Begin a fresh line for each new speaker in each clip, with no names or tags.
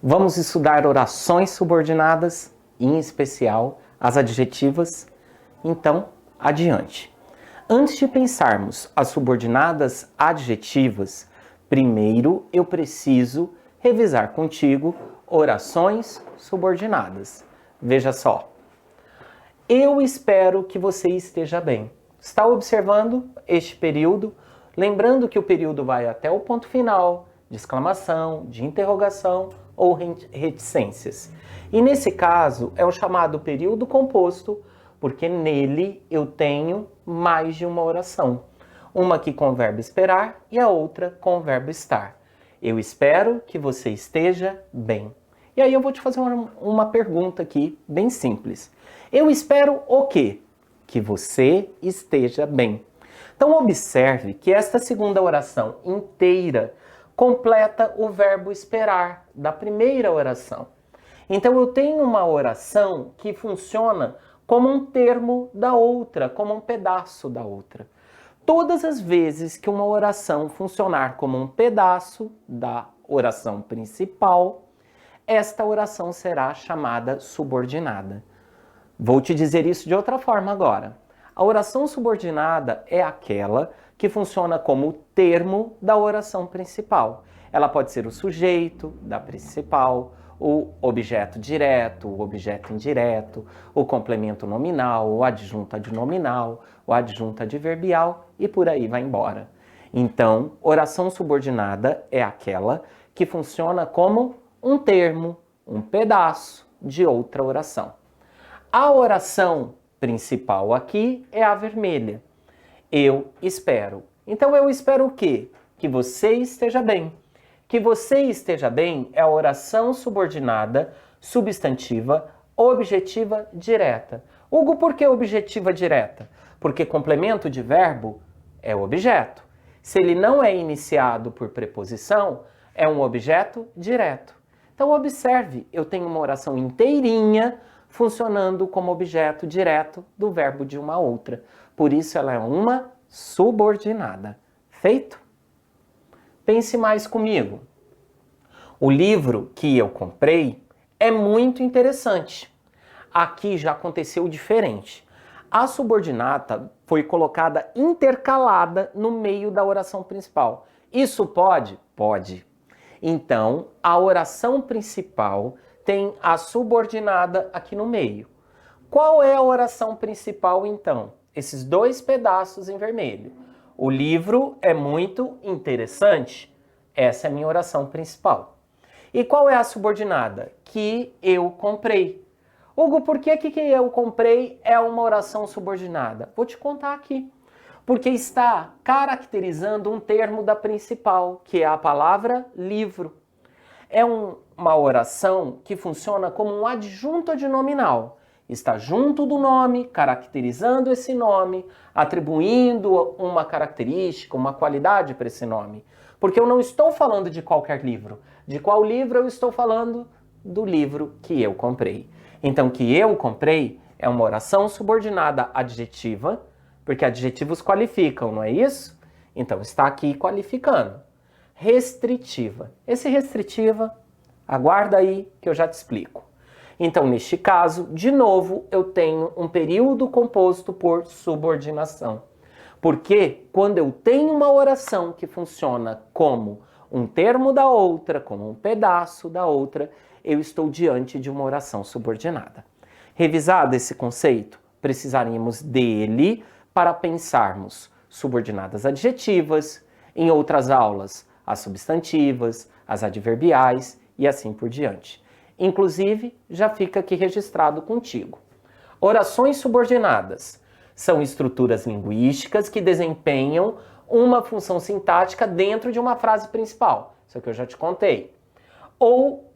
Vamos estudar orações subordinadas, em especial as adjetivas. Então, adiante. Antes de pensarmos as subordinadas adjetivas, primeiro eu preciso revisar contigo orações subordinadas. Veja só. Eu espero que você esteja bem. Está observando este período? Lembrando que o período vai até o ponto final, de exclamação, de interrogação ou reticências. E nesse caso é o chamado período composto, porque nele eu tenho mais de uma oração. Uma aqui com o verbo esperar e a outra com o verbo estar. Eu espero que você esteja bem. E aí eu vou te fazer uma pergunta aqui, bem simples. Eu espero o quê? Que você esteja bem. Então observe que esta segunda oração inteira completa o verbo esperar da primeira oração. Então eu tenho uma oração que funciona como um termo da outra, como um pedaço da outra. Todas as vezes que uma oração funcionar como um pedaço da oração principal, esta oração será chamada subordinada. Vou te dizer isso de outra forma agora. A oração subordinada é aquela que funciona como o termo da oração principal. Ela pode ser o sujeito da principal, o objeto direto, o objeto indireto, o complemento nominal, o adjunto adnominal, o adjunto adverbial e por aí vai embora. Então, oração subordinada é aquela que funciona como um termo, um pedaço de outra oração. A oração principal aqui é a vermelha. Eu espero. Então eu espero o quê? Que você esteja bem. Que você esteja bem é a oração subordinada, substantiva, objetiva direta. Hugo, por que objetiva direta? Porque complemento de verbo é objeto. Se ele não é iniciado por preposição, é um objeto direto. Então observe, eu tenho uma oração inteirinha funcionando como objeto direto do verbo de uma outra. Por isso ela é uma subordinada. Feito? Pense mais comigo. O livro que eu comprei é muito interessante. Aqui já aconteceu diferente. A subordinata foi colocada intercalada no meio da oração principal. Isso pode? Pode. Então, a oração principal tem a subordinada aqui no meio. Qual é a oração principal, então? Esses dois pedaços em vermelho. O livro é muito interessante. Essa é a minha oração principal. E qual é a subordinada? Que eu comprei. Hugo, por que eu comprei é uma oração subordinada? Vou te contar aqui. Porque está caracterizando um termo da principal, que é a palavra livro. É uma oração que funciona como um adjunto adnominal. Está junto do nome, caracterizando esse nome, atribuindo uma característica, uma qualidade para esse nome. Porque eu não estou falando de qualquer livro. De qual livro eu estou falando? Do livro que eu comprei. Então, que eu comprei é uma oração subordinada adjetiva, porque adjetivos qualificam, não é isso? Então, está aqui qualificando. Restritiva. Esse restritiva, aguarda aí que eu já te explico. Então, neste caso, de novo, eu tenho um período composto por subordinação. Porque quando eu tenho uma oração que funciona como um termo da outra, como um pedaço da outra, eu estou diante de uma oração subordinada. Revisado esse conceito, precisaríamos dele para pensarmos subordinadas adjetivas, em outras aulas, as substantivas, as adverbiais e assim por diante. Inclusive, já fica aqui registrado contigo. Orações subordinadas são estruturas linguísticas que desempenham uma função sintática dentro de uma frase principal. Isso aqui eu já te contei. Ou,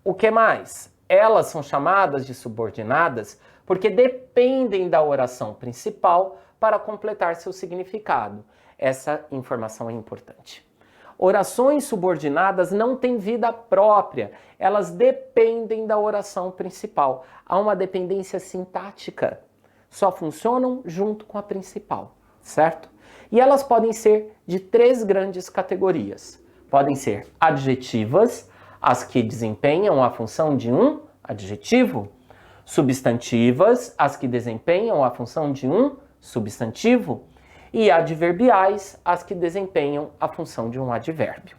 o que mais? Elas são chamadas de subordinadas porque dependem da oração principal para completar seu significado. Essa informação é importante. Orações subordinadas não têm vida própria, elas dependem da oração principal. Há uma dependência sintática, só funcionam junto com a principal, certo? E elas podem ser de três grandes categorias. Podem ser adjetivas, as que desempenham a função de um adjetivo. Substantivas, as que desempenham a função de um substantivo. E adverbiais, as que desempenham a função de um advérbio.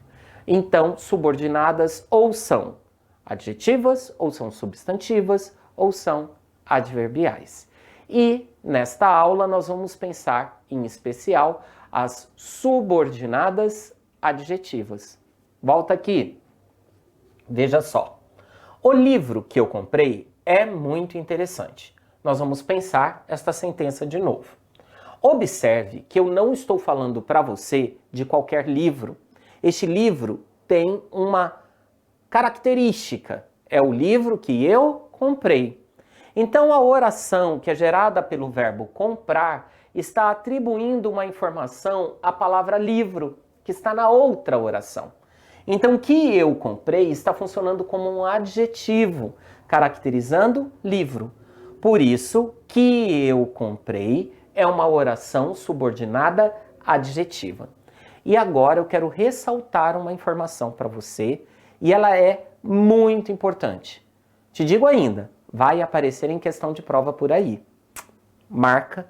Então, subordinadas ou são adjetivas, ou são substantivas, ou são adverbiais. E nesta aula nós vamos pensar, em especial, as subordinadas adjetivas. Volta aqui. Veja só. O livro que eu comprei é muito interessante. Nós vamos pensar esta sentença de novo. Observe que eu não estou falando para você de qualquer livro. Este livro tem uma característica. É o livro que eu comprei. Então, a oração que é gerada pelo verbo comprar está atribuindo uma informação à palavra livro, que está na outra oração. Então, que eu comprei está funcionando como um adjetivo, caracterizando livro. Por isso, que eu comprei é uma oração subordinada adjetiva. E agora eu quero ressaltar uma informação para você, e ela é muito importante. Te digo ainda, vai aparecer em questão de prova por aí. Marca,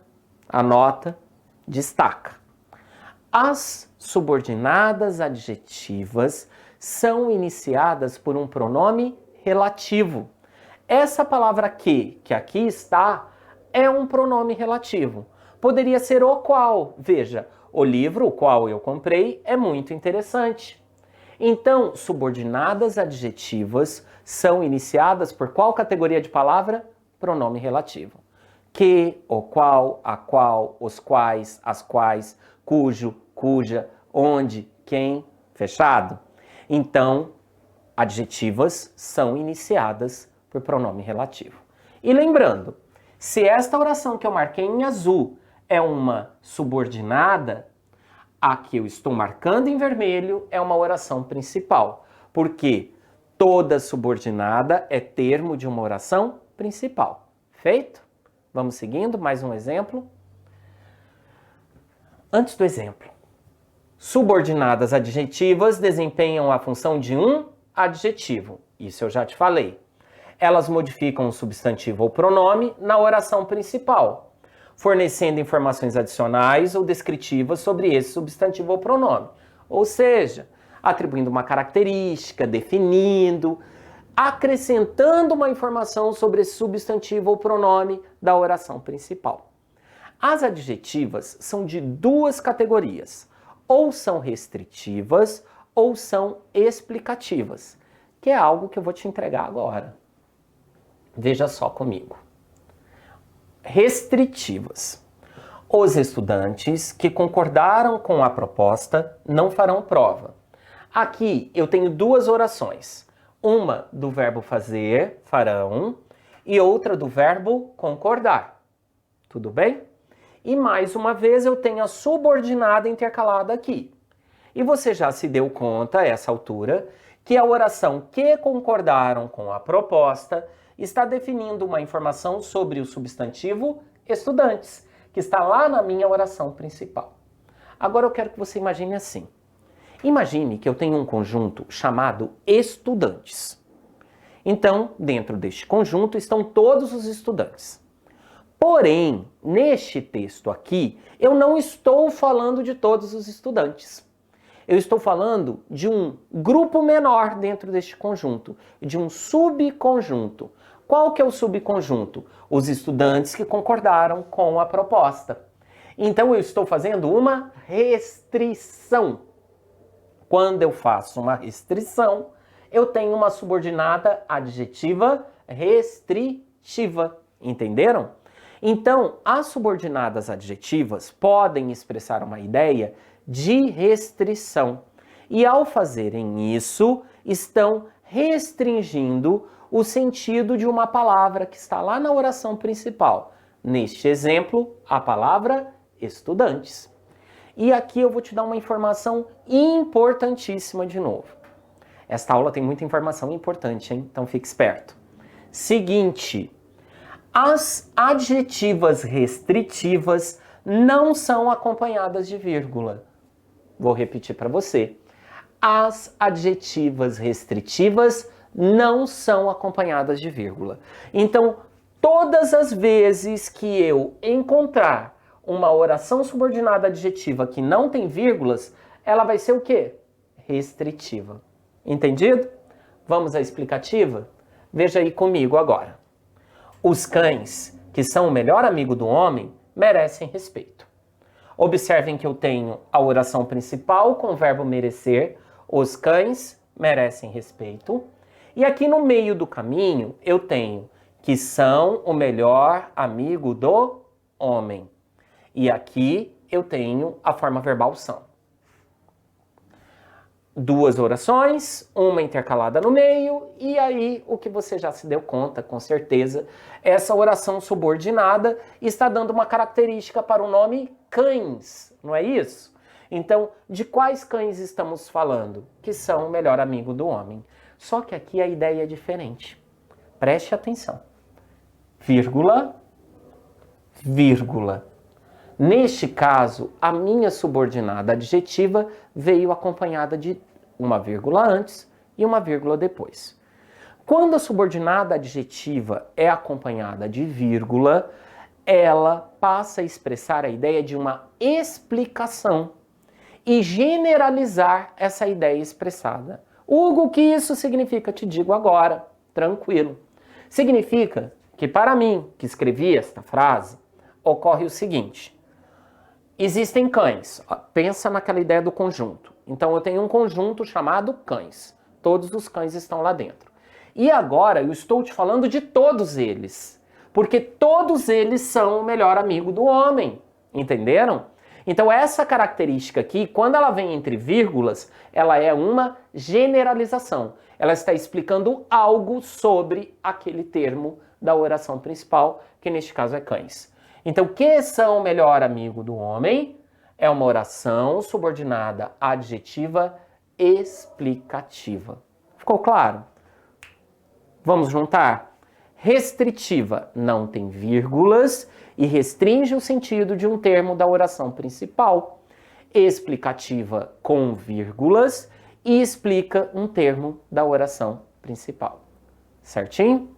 anota, destaca. As subordinadas adjetivas são iniciadas por um pronome relativo. Essa palavra que aqui está, é um pronome relativo. Poderia ser o qual. Veja, o livro o qual eu comprei é muito interessante. Então, subordinadas adjetivas são iniciadas por qual categoria de palavra? Pronome relativo. Que, o qual, a qual, os quais, as quais, cujo, cuja, onde, quem, fechado. Então, adjetivas são iniciadas por pronome relativo. E lembrando, se esta oração que eu marquei em azul é uma subordinada, a que eu estou marcando em vermelho é uma oração principal, porque toda subordinada é termo de uma oração principal. Feito? Vamos seguindo, mais um exemplo. Antes do exemplo, subordinadas adjetivas desempenham a função de um adjetivo. Isso eu já te falei. Elas modificam o substantivo ou pronome na oração principal, fornecendo informações adicionais ou descritivas sobre esse substantivo ou pronome. Ou seja, atribuindo uma característica, definindo, acrescentando uma informação sobre esse substantivo ou pronome da oração principal. As adjetivas são de duas categorias, ou são restritivas ou são explicativas, que é algo que eu vou te entregar agora. Veja só comigo. Restritivas. Os estudantes que concordaram com a proposta não farão prova. Aqui eu tenho duas orações. Uma do verbo fazer, farão, e outra do verbo concordar. Tudo bem? E mais uma vez eu tenho a subordinada intercalada aqui. E você já se deu conta, a essa altura, que a oração que concordaram com a proposta está definindo uma informação sobre o substantivo estudantes, que está lá na minha oração principal. Agora eu quero que você imagine assim. Imagine que eu tenho um conjunto chamado estudantes. Então, dentro deste conjunto estão todos os estudantes. Porém, neste texto aqui, eu não estou falando de todos os estudantes. Eu estou falando de um grupo menor dentro deste conjunto, de um subconjunto. Qual que é o subconjunto? Os estudantes que concordaram com a proposta. Então, eu estou fazendo uma restrição. Quando eu faço uma restrição, eu tenho uma subordinada adjetiva restritiva. Entenderam? Então, as subordinadas adjetivas podem expressar uma ideia de restrição. E ao fazerem isso, estão restringindo o sentido de uma palavra que está lá na oração principal. Neste exemplo, a palavra estudantes. E aqui eu vou te dar uma informação importantíssima de novo. Esta aula tem muita informação importante, hein? Então fique esperto. Seguinte, as adjetivas restritivas não são acompanhadas de vírgula. Vou repetir para você. as adjetivas restritivas não são acompanhadas de vírgula. Então, todas as vezes que eu encontrar uma oração subordinada adjetiva que não tem vírgulas, ela vai ser o quê? Restritiva. Entendido? Vamos à explicativa? Veja aí comigo agora. Os cães, que são o melhor amigo do homem, merecem respeito. Observem que eu tenho a oração principal com o verbo merecer. Os cães merecem respeito. E aqui no meio do caminho eu tenho que são o melhor amigo do homem. E aqui eu tenho a forma verbal são. Duas orações, uma intercalada no meio, e aí o que você já se deu conta, com certeza, essa oração subordinada está dando uma característica para o nome cães, não é isso? Então, de quais cães estamos falando? Que são o melhor amigo do homem. Só que aqui a ideia é diferente. Preste atenção. Vírgula, vírgula. Neste caso, a minha subordinada adjetiva veio acompanhada de uma vírgula antes e uma vírgula depois. Quando a subordinada adjetiva é acompanhada de vírgula, ela passa a expressar a ideia de uma explicação e generalizar essa ideia expressada. Hugo, o que isso significa? Te digo agora, tranquilo. Significa que para mim, que escrevi esta frase, ocorre o seguinte. Existem cães. Pensa naquela ideia do conjunto. Então eu tenho um conjunto chamado cães. Todos os cães estão lá dentro. E agora eu estou te falando de todos eles. Porque todos eles são o melhor amigo do homem. Entenderam? Então essa característica aqui, quando ela vem entre vírgulas, ela é uma generalização. Ela está explicando algo sobre aquele termo da oração principal, que neste caso é cães. Então, que são o melhor amigo do homem? É uma oração subordinada adjetiva explicativa. Ficou claro? Vamos juntar? Restritiva não tem vírgulas e restringe o sentido de um termo da oração principal. Explicativa com vírgulas e explica um termo da oração principal. Certinho?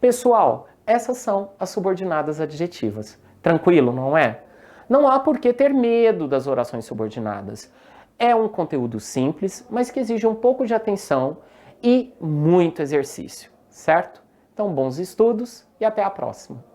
Pessoal, essas são as subordinadas adjetivas. Tranquilo, não é? Não há por que ter medo das orações subordinadas. É um conteúdo simples, mas que exige um pouco de atenção e muito exercício, certo? Então, bons estudos e até a próxima.